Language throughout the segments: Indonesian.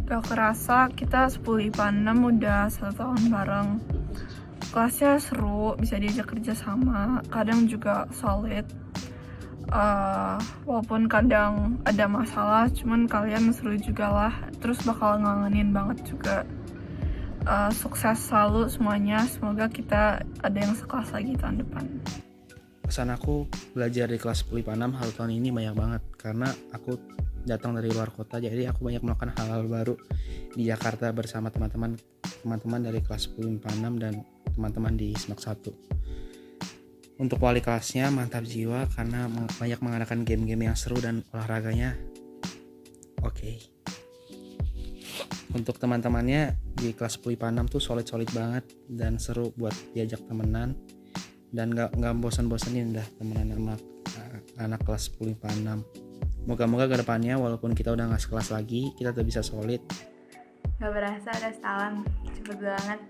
Gak kerasa kita 10 IPA 6 udah 1 tahun bareng. Kelasnya seru, bisa diajak kerja sama, kadang juga solid. Walaupun kadang ada masalah, cuman kalian seru juga lah. Terus bakal ngangenin banget juga. Sukses selalu semuanya, semoga kita ada yang sekelas lagi tahun depan. Pesan aku belajar di kelas 10 IPA 6 hal tahun ini banyak banget, karena aku datang dari luar kota, jadi aku banyak melakukan hal-hal baru di Jakarta bersama teman-teman dari kelas 10 IPA 6 dan teman-teman di SMAK 1. Untuk wali kelasnya mantap jiwa karena banyak mengadakan game-game yang seru dan olahraganya oke. Untuk teman-temannya di kelas 10 IPA 6 tuh solid banget dan seru buat diajak temenan dan gak bosan-bosanin dah temenan sama anak kelas 10 IPA 6. Moga-moga kedepannya walaupun kita udah gak sekelas lagi, kita tetap bisa solid. Gak berasa udah setahun, cepet banget.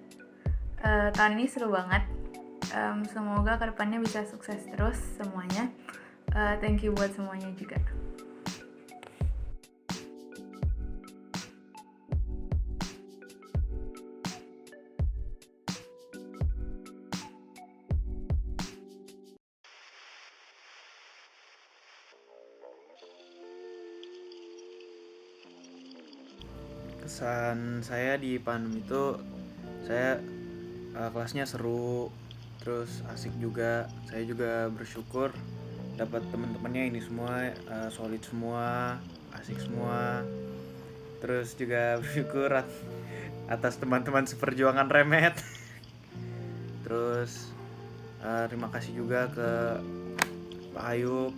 Tahun ini seru banget. Semoga kedepannya bisa sukses terus semuanya. Thank you buat semuanya juga. Kesan saya di Panem itu, saya kelasnya seru, terus asik juga. Saya juga bersyukur dapat teman-temannya ini semua solid semua, asik semua. Terus juga bersyukur atas teman-teman seperjuangan remet. Terus terima kasih juga ke Pak Ayub.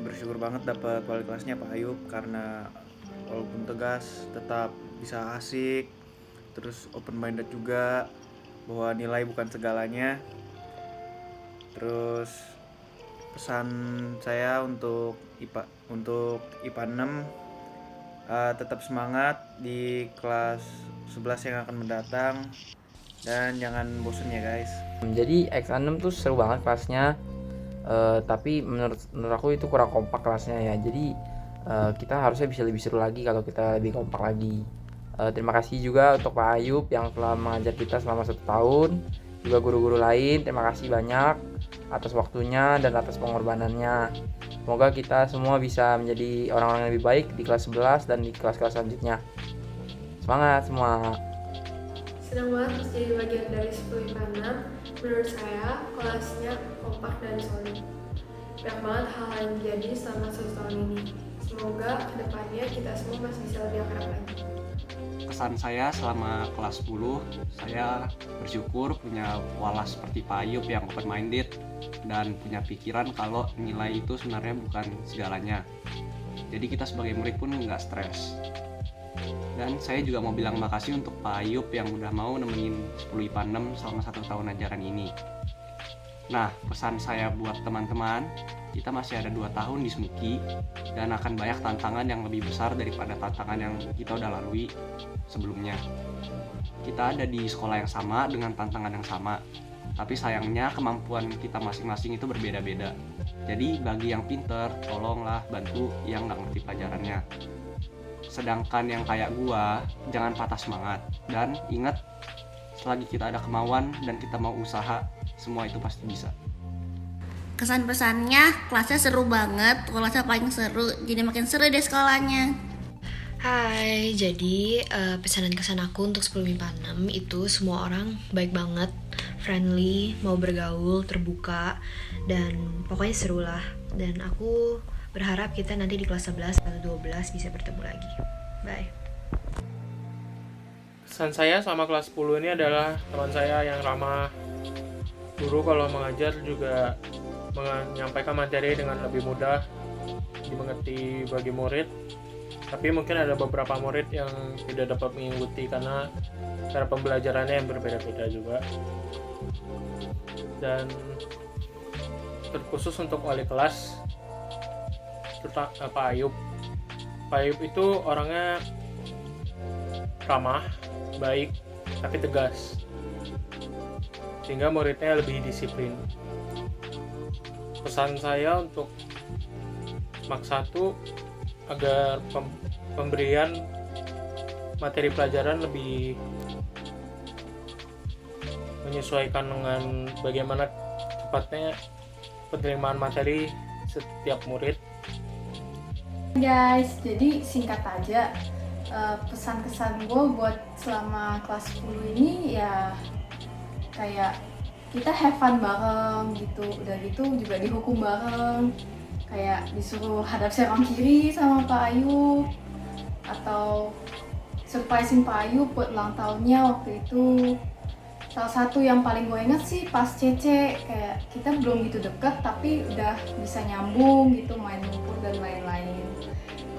Bersyukur banget dapat wali kelasnya Pak Ayub, karena walaupun tegas tetap bisa asik, terus open minded juga, bahwa nilai bukan segalanya. Terus pesan saya untuk IPA 6, tetap semangat di kelas 11 yang akan mendatang dan jangan bosen ya guys. Jadi X6 tuh seru banget kelasnya, tapi menurut aku itu kurang kompak kelasnya ya. Jadi kita harusnya bisa lebih seru lagi kalau kita lebih kompak lagi. Terima kasih juga untuk Pak Ayub yang telah mengajar kita selama 1 tahun, juga guru-guru lain. Terima kasih banyak atas waktunya dan atas pengorbanannya. Semoga kita semua bisa menjadi orang-orang yang lebih baik di kelas 11 dan di kelas-kelas selanjutnya. Semangat semua. Senang banget bisa jadi bagian dari 10 IPA 6. Menurut saya kelasnya kompak dan solid. Banyak banget hal yang terjadi selama 1 tahun ini. Semoga kedepannya kita semua masih bisa lebih akrab lagi. Kesan saya selama kelas 10, saya bersyukur punya walas seperti Pak Ayub yang open minded dan punya pikiran kalau nilai itu sebenarnya bukan segalanya. Jadi kita sebagai murid pun nggak stres. Dan saya juga mau bilang makasih untuk Pak Ayub yang udah mau nemenin 10 IPA 6 selama 1 tahun ajaran ini. Nah, pesan saya buat teman-teman, kita masih ada 2 tahun di SMUKI dan akan banyak tantangan yang lebih besar daripada tantangan yang kita udah lalui sebelumnya. Kita ada di sekolah yang sama dengan tantangan yang sama, tapi sayangnya kemampuan kita masing-masing itu berbeda-beda. Jadi bagi yang pinter, tolonglah bantu yang nggak ngerti pelajarannya. Sedangkan yang kayak gua, jangan patah semangat. Dan ingat, selagi kita ada kemauan dan kita mau usaha, semua itu pasti bisa. Kesan pesannya, kelasnya seru banget, kelasnya paling seru, jadi makin seru deh sekolahnya. Hai, jadi pesanan kesan aku untuk 10 MIPA 6 itu semua orang baik banget, friendly, mau bergaul, terbuka, dan pokoknya seru lah. Dan aku berharap kita nanti di kelas 11 atau 12 bisa bertemu lagi. Bye. Kesan saya sama kelas 10 ini adalah teman saya yang ramah. Guru kalau mengajar juga menyampaikan materi dengan lebih mudah dimengerti bagi murid. Tapi mungkin ada beberapa murid yang tidak dapat mengikuti karena cara pembelajarannya yang berbeda-beda juga. Dan terkhusus untuk wali kelas, Pak Ayub. Pak Ayub itu orangnya ramah, baik, tapi tegas, sehingga muridnya lebih disiplin. Pesan saya untuk SMAK 1 agar pemberian materi pelajaran lebih menyesuaikan dengan bagaimana cepatnya penerimaan materi setiap murid. Guys, jadi singkat aja, pesan-kesan gue buat selama kelas 10 ini ya kayak kita have fun bareng gitu, udah gitu juga dihukum bareng, kayak disuruh hadap serong kiri sama Pak Ayub, atau surprisein Pak Ayub buat ulang tahunnya waktu itu. Salah satu yang paling gue inget sih pas Cece, kayak kita belum gitu deket tapi udah bisa nyambung gitu, main lumpur dan lain-lain.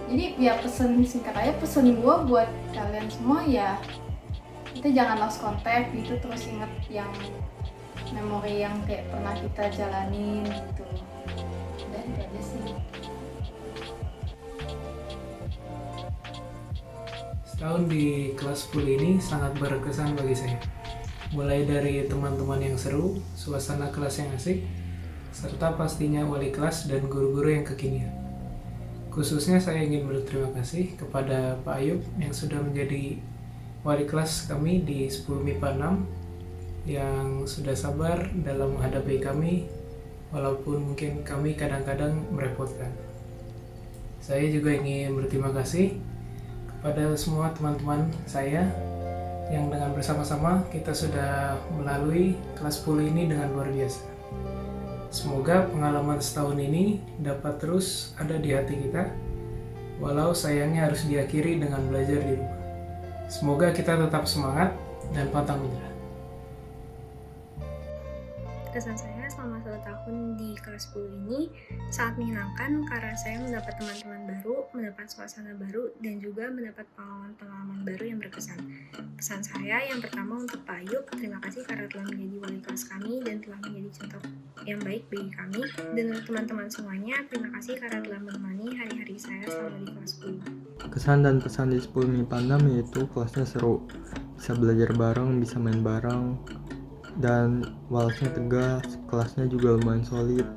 Jadi ya pesen singkat aja, pesen gue buat kalian semua ya, kita jangan lost contact gitu, terus inget yang memori yang kayak pernah kita jalanin gitu. Dan itu aja sih. Setahun di kelas 10 ini sangat berkesan bagi saya. Mulai dari teman-teman yang seru, suasana kelas yang asik, serta pastinya wali kelas dan guru-guru yang kekinian. Khususnya saya ingin berterima kasih kepada Pak Ayub yang sudah menjadi wali kelas kami di 10 MIPA 6, yang sudah sabar dalam menghadapi kami, walaupun mungkin kami kadang-kadang merepotkan. Saya juga ingin berterima kasih kepada semua teman-teman saya yang dengan bersama-sama kita sudah melalui kelas 10 ini dengan luar biasa. Semoga pengalaman setahun ini dapat terus ada di hati kita, walau sayangnya harus diakhiri dengan belajar di rumah. Semoga kita tetap semangat dan pantang menyerah. Kesan saya selama 1 tahun di kelas 10 ini sangat menyenangkan karena saya mendapat teman-teman baru, mendapat suasana baru, dan juga mendapat pengalaman-pengalaman baru yang berkesan. Pesan saya yang pertama untuk Pak Ayub, terima kasih karena telah menjadi wali kelas kami dan telah menjadi contoh yang baik bagi kami. Dan untuk teman-teman semuanya, terima kasih karena telah menemani hari-hari saya selama di kelas 10. Kesan dan pesan di 10 MIPA 6 yaitu kelasnya seru, bisa belajar bareng, bisa main bareng, dan walasnya tegas, kelasnya juga lumayan solid.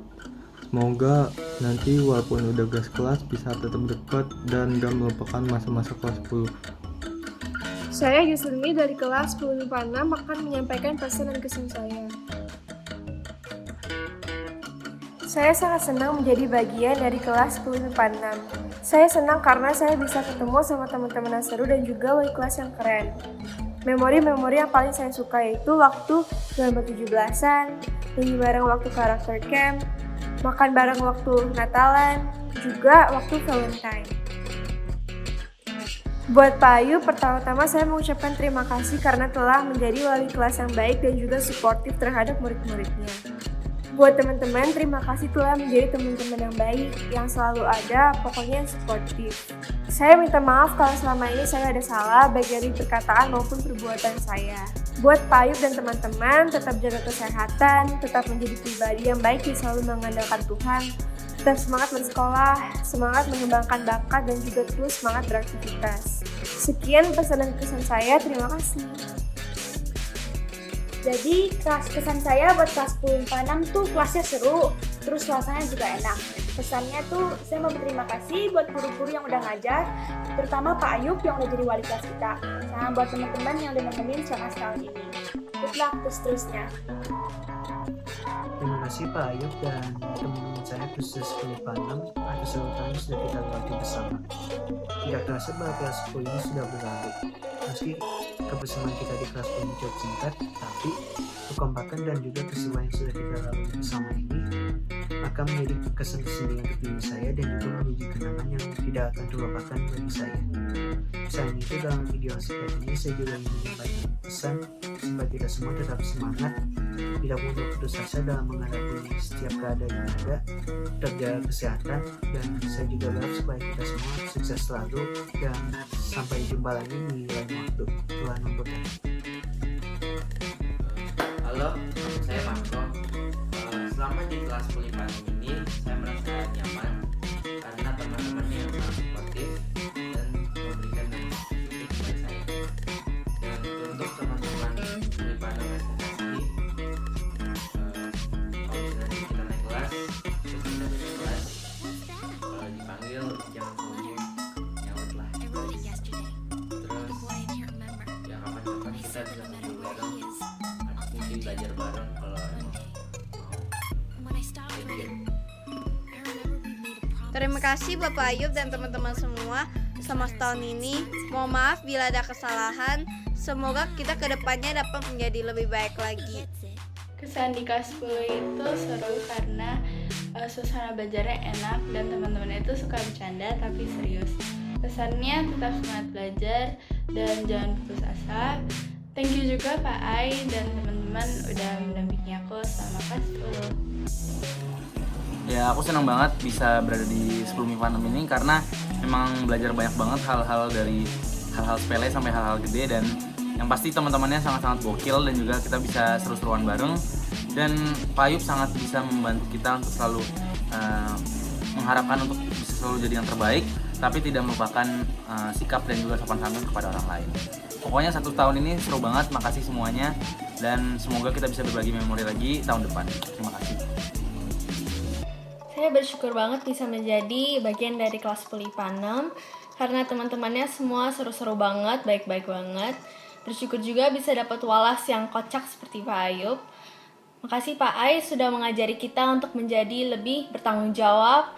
Semoga nanti walaupun udah gas kelas bisa tetap dekat dan gak melupakan masa-masa kelas 10. Saya Yusrini dari kelas 10 MIPA 6 akan menyampaikan pesan dan kesan saya. Saya sangat senang menjadi bagian dari kelas 10 MIPA 6. Saya senang karena saya bisa ketemu sama teman-teman yang seru dan juga wali kelas yang keren. Memori-memori yang paling saya suka yaitu waktu 2017-an, nyanyi bareng waktu karakter camp, makan bareng waktu Natalan, juga waktu Valentine. Buat Pak Ayu, pertama-tama saya mengucapkan terima kasih karena telah menjadi wali kelas yang baik dan juga suportif terhadap murid-muridnya. Buat teman-teman, terima kasih telah menjadi teman-teman yang baik, yang selalu ada, pokoknya yang suportif. Saya minta maaf kalau selama ini saya ada salah, baik dari perkataan maupun perbuatan saya. Buat Pak Ayub dan teman-teman, tetap jaga kesehatan, tetap menjadi pribadi yang baik dan selalu mengandalkan Tuhan. Tetap semangat bersekolah, semangat mengembangkan bakat, dan juga terus semangat beraktivitas. Sekian pesan dan kesan saya, terima kasih. Jadi kesan saya buat kelas 10 MIPA 6 tuh kelasnya seru, terus suasananya juga enak. Pesannya tuh saya mau berterima kasih buat guru-guru yang udah ngajar, terutama Pak Ayub yang udah jadi wali kelas kita, sama buat teman-teman yang udah nemenin selama setahun ini. Good luck terus-terusnya. Terima kasih Pak Ayub dan teman-teman saya khusus 10 MIPA 6 atas urutan sudah kita lewati bersama. Tidak terasa bahwa kelas 10 ini sudah berlalu. Meski kebersamaan kita di kelas 10 cukup singkat, tapi kekompakan dan juga peristiwa yang sudah kita lalui bersama ini akan menjadi kesan tersendiri untuk diri saya dan juga menjadi kenangan yang tidak akan terlupakan bagi saya. Selain itu, dalam video singkat ini saya juga ingin menyampaikan pesan supaya kita semua tetap semangat, tidak mudah putus asa dalam menghadapi setiap keadaan yang ada, tetap jaga kesehatan, dan saya juga berharap supaya kita semua sukses selalu dan sampai jumpa lagi di lain waktu. Tuhan memberkati. Halo, saya Marco. Selama di kelas 10 MIPA ini saya merasa nyaman karena teman-temannya yang sangat suportif dan memberikan dampak positif kepada saya. Dan untuk teman-teman 10 MIPA 6 SMSI, kalau misalnya kita naik kelas, terus kita beda kelas, kalau dipanggil jangan selalu nyaut lah. Terus jadi belajar bareng kalau emang mau. Terima kasih Bapak Ayub dan teman-teman semua selama setahun ini. Mohon maaf bila ada kesalahan. Semoga kita kedepannya dapat menjadi lebih baik lagi. Kesan di kelas 10 itu seru karena suasana belajarnya enak dan teman-teman itu suka bercanda tapi serius. Kesannya tetap semangat belajar dan jangan putus asa. Thank you juga Pak Ai dan teman-teman udah mendampingi aku selama kelas 10. Ya, aku senang banget bisa berada di 10 MIPA 6 ini karena memang belajar banyak banget hal-hal dari hal-hal sepele sampai hal-hal gede, dan yang pasti teman-temannya sangat-sangat gokil dan juga kita bisa seru-seruan bareng. Dan Pak Ayub sangat bisa membantu kita untuk selalu mengharapkan untuk bisa selalu jadi yang terbaik, tapi tidak melupakan sikap dan juga sopan santun kepada orang lain. Pokoknya 1 tahun ini seru banget, makasih semuanya, dan semoga kita bisa berbagi memori lagi tahun depan. Terima kasih. Saya bersyukur banget bisa menjadi bagian dari kelas 10 IPA 6 karena teman-temannya semua seru-seru banget, baik-baik banget. Bersyukur juga bisa dapat walas yang kocak seperti Pak Ayub. Makasih Pak Ai sudah mengajari kita untuk menjadi lebih bertanggung jawab.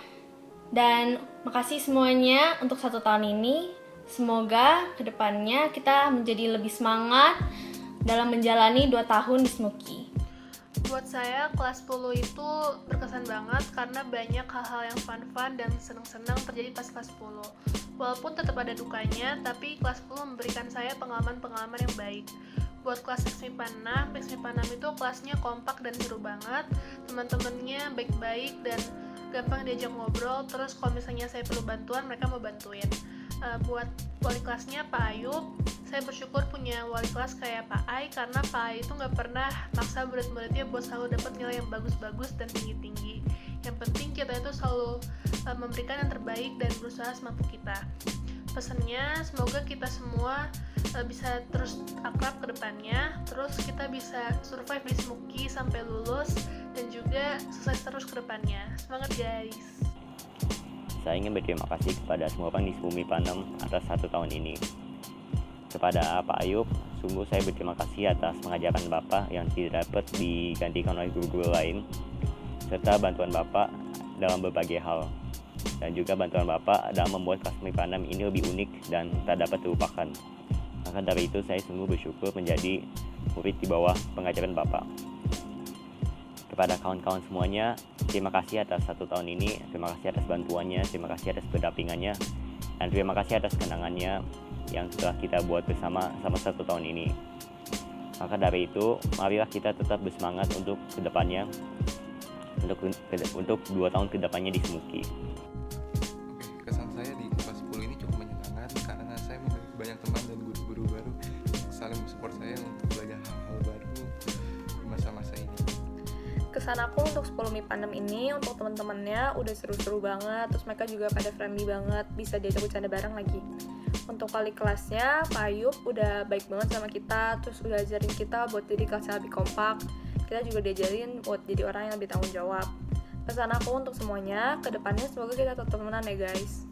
Dan makasih semuanya untuk 1 tahun ini. Semoga kedepannya kita menjadi lebih semangat dalam menjalani 2 tahun di Smoky. Buat saya, kelas 10 itu berkesan banget karena banyak hal-hal yang fun-fun dan senang-senang terjadi pas kelas 10. Walaupun tetap ada dukanya, tapi kelas 10 memberikan saya pengalaman-pengalaman yang baik. Buat kelas MIPA 6 itu kelasnya kompak dan seru banget. Teman-temannya baik-baik dan gampang diajak ngobrol, terus kalau misalnya saya perlu bantuan, mereka mau bantuin. Buat wali kelasnya Pak Ayub, saya bersyukur punya wali kelas kayak Pak Ai karena Pak Ai itu nggak pernah maksa murid-muridnya buat selalu dapat nilai yang bagus-bagus dan tinggi-tinggi. Yang penting kita itu selalu memberikan yang terbaik dan berusaha semampu kita. Pesannya, semoga kita semua bisa terus akrab ke depannya, terus kita bisa survive di Smoky sampai lulus, dan juga sukses terus ke depannya. Semangat guys! Saya ingin berterima kasih kepada semua orang di 10 MIPA 6 atas 1 tahun ini. Kepada Pak Ayub, sungguh saya berterima kasih atas pengajaran Bapak yang tidak dapat digantikan oleh guru-guru lain, serta bantuan Bapak dalam berbagai hal. Dan juga bantuan Bapak dalam membuat kelas MIPA 6 ini lebih unik dan tak dapat terlupakan. Maka dari itu saya sungguh bersyukur menjadi murid di bawah pengajaran Bapak. Kepada kawan-kawan semuanya, terima kasih atas 1 tahun ini, terima kasih atas bantuannya, terima kasih atas pendampingannya, dan terima kasih atas kenangannya yang sudah kita buat bersama selama 1 tahun ini. Maka dari itu, marilah kita tetap bersemangat untuk kedepannya, untuk 2 tahun kedepannya di Smoky. Kesan saya di kelas 10 ini cukup menyenangkan karena saya memiliki banyak teman dan guru-guru baru yang saling mensupport saya untuk belajar hal-hal baru di masa-masa ini. Kesan aku untuk 10 MIPA 6 ini, untuk teman-temannya udah seru-seru banget, terus mereka juga pada friendly banget, bisa diajak bercanda bareng lagi. Untuk wali kelasnya, Pak Ayub udah baik banget sama kita, terus udah ajarin kita buat jadi kelas yang lebih kompak. Kita juga diajarin buat jadi orang yang lebih tanggung jawab. Pesan aku untuk semuanya, kedepannya semoga kita tetap temenan ya guys.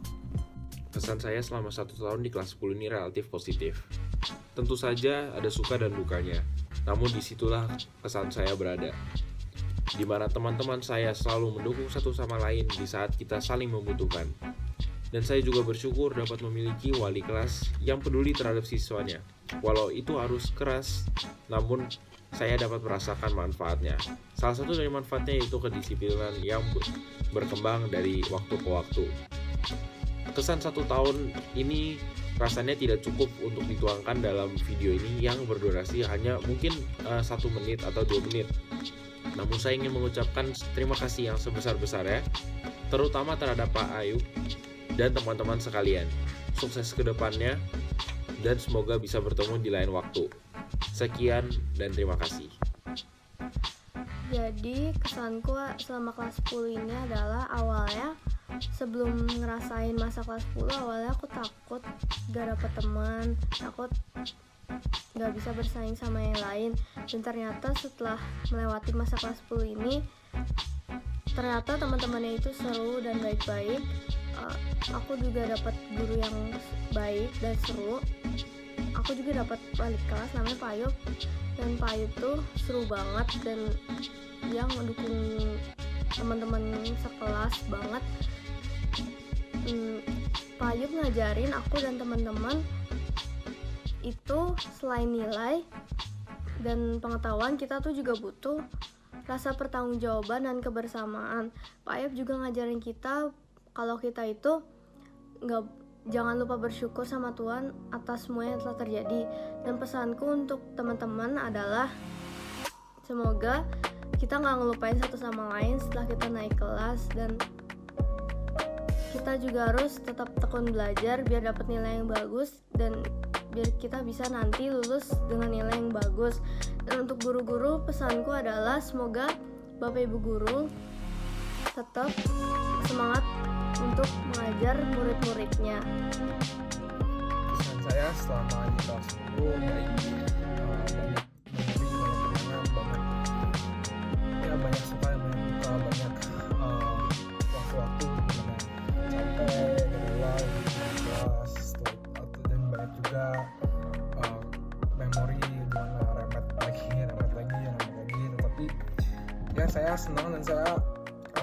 Kesan saya selama 1 tahun di kelas 10 ini relatif positif. Tentu saja ada suka dan dukanya, namun disitulah kesan saya berada, di mana teman-teman saya selalu mendukung satu sama lain di saat kita saling membutuhkan. Dan saya juga bersyukur dapat memiliki wali kelas yang peduli terhadap siswanya. Walau itu harus keras, namun saya dapat merasakan manfaatnya. Salah satu dari manfaatnya yaitu kedisiplinan yang berkembang dari waktu ke waktu. Kesan 1 tahun ini rasanya tidak cukup untuk dituangkan dalam video ini yang berdurasi hanya mungkin 1 menit atau 2 menit. Namun saya ingin mengucapkan terima kasih yang sebesar-besarnya, terutama terhadap Pak Ayub dan teman-teman sekalian. Sukses ke depannya dan semoga bisa bertemu di lain waktu. Sekian dan terima kasih. Jadi kesanku selama kelas 10 ini adalah awalnya sebelum ngerasain masa kelas 10 awalnya aku takut gak dapet teman, takut gak bisa bersaing sama yang lain. Dan ternyata setelah melewati masa kelas 10 ini, ternyata teman-temannya itu seru dan baik-baik. Aku juga dapat guru yang baik dan seru. aku juga dapat wali kelas namanya Pak Ayub, dan Pak Ayub tuh seru banget dan dia mendukung teman-teman sekelas banget. Pak Ayub ngajarin aku dan teman-teman itu selain nilai dan pengetahuan, kita tuh juga butuh rasa pertanggungjawaban dan kebersamaan. Pak Ayub juga ngajarin kita kalau kita itu jangan lupa bersyukur sama Tuhan atas semua yang telah terjadi. Dan pesanku untuk teman-teman adalah semoga kita nggak ngelupain satu sama lain setelah kita naik kelas, dan kita juga harus tetap tekun belajar biar dapat nilai yang bagus dan biar kita bisa nanti lulus dengan nilai yang bagus. Dan untuk guru-guru, pesanku adalah semoga Bapak Ibu guru tetap semangat untuk mengajar murid-muridnya. Pesan saya selama di kelas 10 banyak banyak suka, banyak duka, banyak waktu-waktu dimana capek, lelah di kelas, dan banyak juga memori dimana remet lagi, tetapi ya saya senang dan saya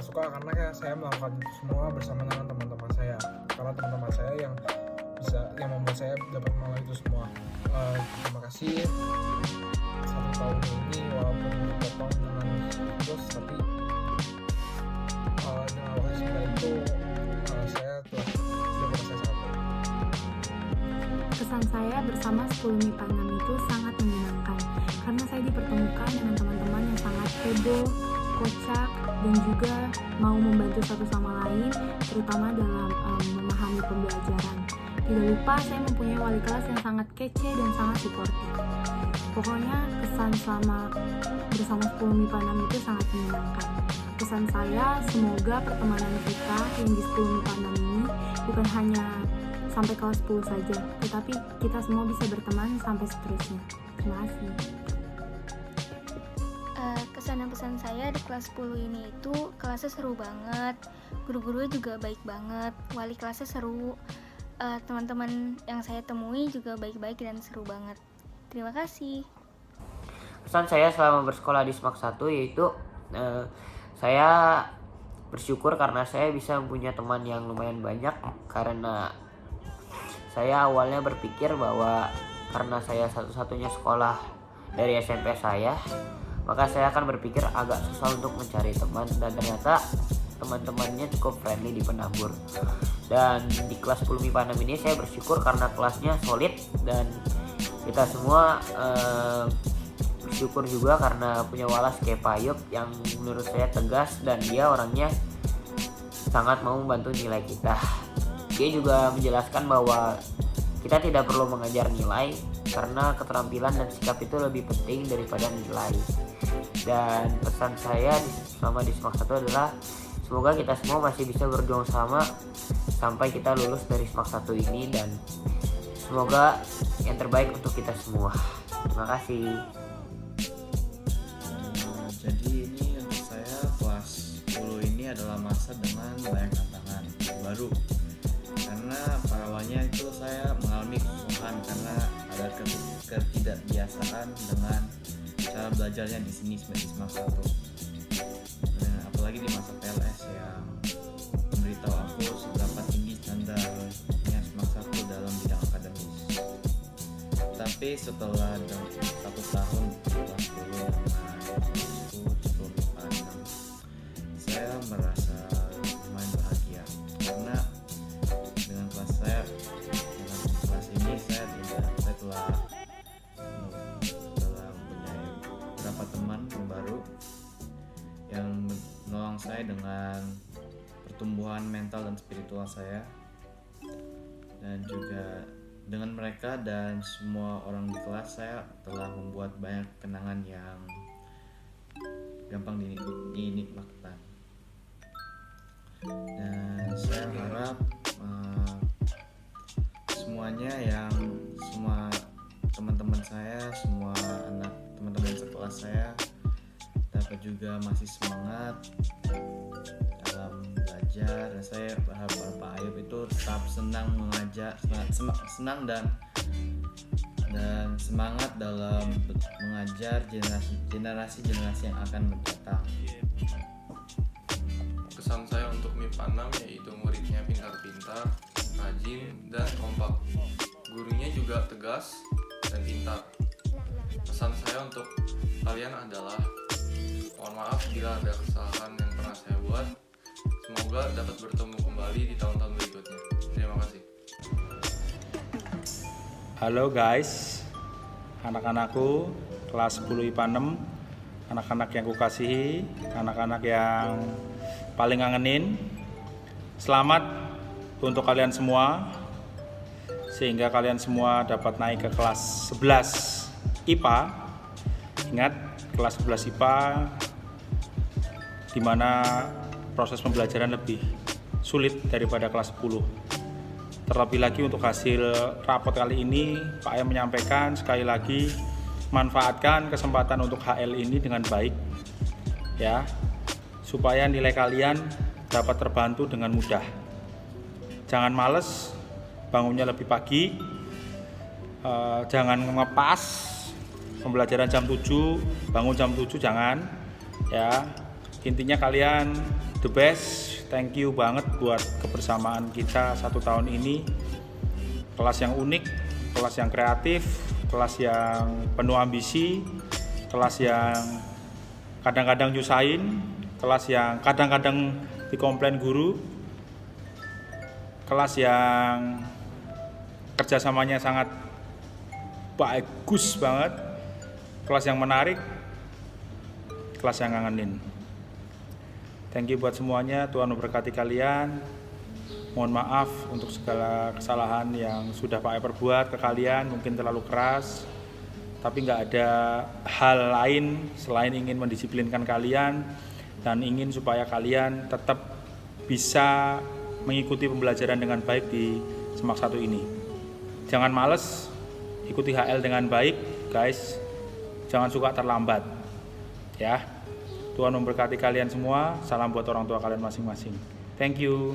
suka karena saya melakukan itu semua bersama dengan teman-teman saya, karena teman-teman saya yang membuat saya dapat melakukan itu semua. Terima kasih 1 tahun ini walaupun dipotong dengan terus, tapi dengan waktu singkat itu saya telah merasa sangat baik. Kesan saya bersama 10 MIPA 6 itu sangat menyenangkan karena saya dipertemukan dengan teman-teman yang sangat heboh, kocak, dan juga mau membantu satu sama lain, terutama dalam memahami pembelajaran. Tidak lupa saya mempunyai wali kelas yang sangat kece dan sangat suportif. Pokoknya kesan selama bersama 10 MIPA 6 itu sangat menyenangkan. Pesan saya, semoga pertemanan kita yang di 10 MIPA 6 ini bukan hanya sampai kelas 10 saja, tetapi kita semua bisa berteman sampai seterusnya. Terima kasih. Kesan dan pesan saya di kelas 10 ini itu kelasnya seru banget, guru-gurunya juga baik banget, wali kelasnya seru, teman-teman yang saya temui juga baik-baik dan seru banget. Terima kasih. Pesan saya selama bersekolah di SMAK 1 yaitu saya bersyukur karena saya bisa punya teman yang lumayan banyak, karena saya awalnya berpikir bahwa karena saya satu-satunya sekolah dari SMP saya, maka saya akan berpikir agak susah untuk mencari teman, dan ternyata teman-temannya cukup friendly di Penambur. Dan di kelas 10 MIPA 6 ini saya bersyukur karena kelasnya solid, dan kita semua bersyukur juga karena punya walas kayak Pak Ayub yang menurut saya tegas, dan dia orangnya sangat mau membantu nilai kita. Dia juga menjelaskan bahwa kita tidak perlu mengajar nilai karena keterampilan dan sikap itu lebih penting daripada nilai. Dan pesan saya selama di SMAK 1 adalah semoga kita semua masih bisa berjuang sama sampai kita lulus dari SMAK 1 ini, dan semoga yang terbaik untuk kita semua. Terima kasih. Jadi ini untuk saya kelas 10 ini adalah masa dengan banyak tantangan baru, karena pada awalnya itu saya mengalami kesulitan karena ada ketidakbiasaan dengan cara belajarnya di sini sebagai SMAK 1. Nah, apalagi di masa PLS yang memberitahu aku seberapa tinggi standarnya SMAK 1 dalam bidang akademis. Tapi setelah 1 tahun kelas 10 dengan sebelum MIPA 6, saya merasa lumayan bahagia karena dengan kelas ini saya telah mempunyai beberapa teman baru yang menolong saya dengan pertumbuhan mental dan spiritual saya, dan juga dengan mereka dan semua orang di kelas saya telah membuat banyak kenangan yang gampang dinikmatkan. Dan saya harap semua teman-teman saya, semua teman-teman sekelas saya dapat juga masih semangat dalam belajar, dan saya berharap Pak Ayub itu tetap senang mengajar, senang dan dan semangat dalam mengajar generasi yang akan mendatang. Kesan saya untuk MIPA 6 yaitu muridnya pintar-pintar, rajin, dan kompak. Gurunya juga tegas dan pintar. Pesan saya untuk kalian adalah mohon maaf bila ada kesalahan yang pernah saya buat. Semoga dapat bertemu kembali di tahun-tahun berikutnya. Terima kasih. Halo guys, anak-anakku kelas 10 IPA 6, anak-anak yang kukasihi, anak-anak yang paling ngangenin. Selamat untuk kalian semua, sehingga kalian semua dapat naik ke kelas 11 IPA. Ingat, kelas 11 IPA di mana proses pembelajaran lebih sulit daripada kelas 10. Terlebih lagi untuk hasil rapot kali ini, Pak Ayam menyampaikan sekali lagi, manfaatkan kesempatan untuk HL ini dengan baik ya, supaya nilai kalian dapat terbantu dengan mudah. Jangan males, bangunnya lebih pagi, jangan ngepas pembelajaran jam 7, bangun jam 7 jangan ya. Intinya kalian the best. Thank you banget buat kebersamaan kita 1 tahun ini. Kelas yang unik, kelas yang kreatif, kelas yang penuh ambisi, kelas yang kadang-kadang nyusahin, kelas yang kadang-kadang dikomplain guru, kelas yang kerjasamanya sangat bagus banget, kelas yang menarik, kelas yang ngangenin. Thank you buat semuanya, Tuhan memberkati kalian. Mohon maaf untuk segala kesalahan yang sudah Pak Ayam perbuat ke kalian, mungkin terlalu keras, tapi nggak ada hal lain selain ingin mendisiplinkan kalian dan ingin supaya kalian tetap bisa mengikuti pembelajaran dengan baik di Semak 1 ini. Jangan males, ikuti HL dengan baik guys, jangan suka terlambat ya. Tuhan memberkati kalian semua. Salam buat orang tua kalian masing-masing. Thank you.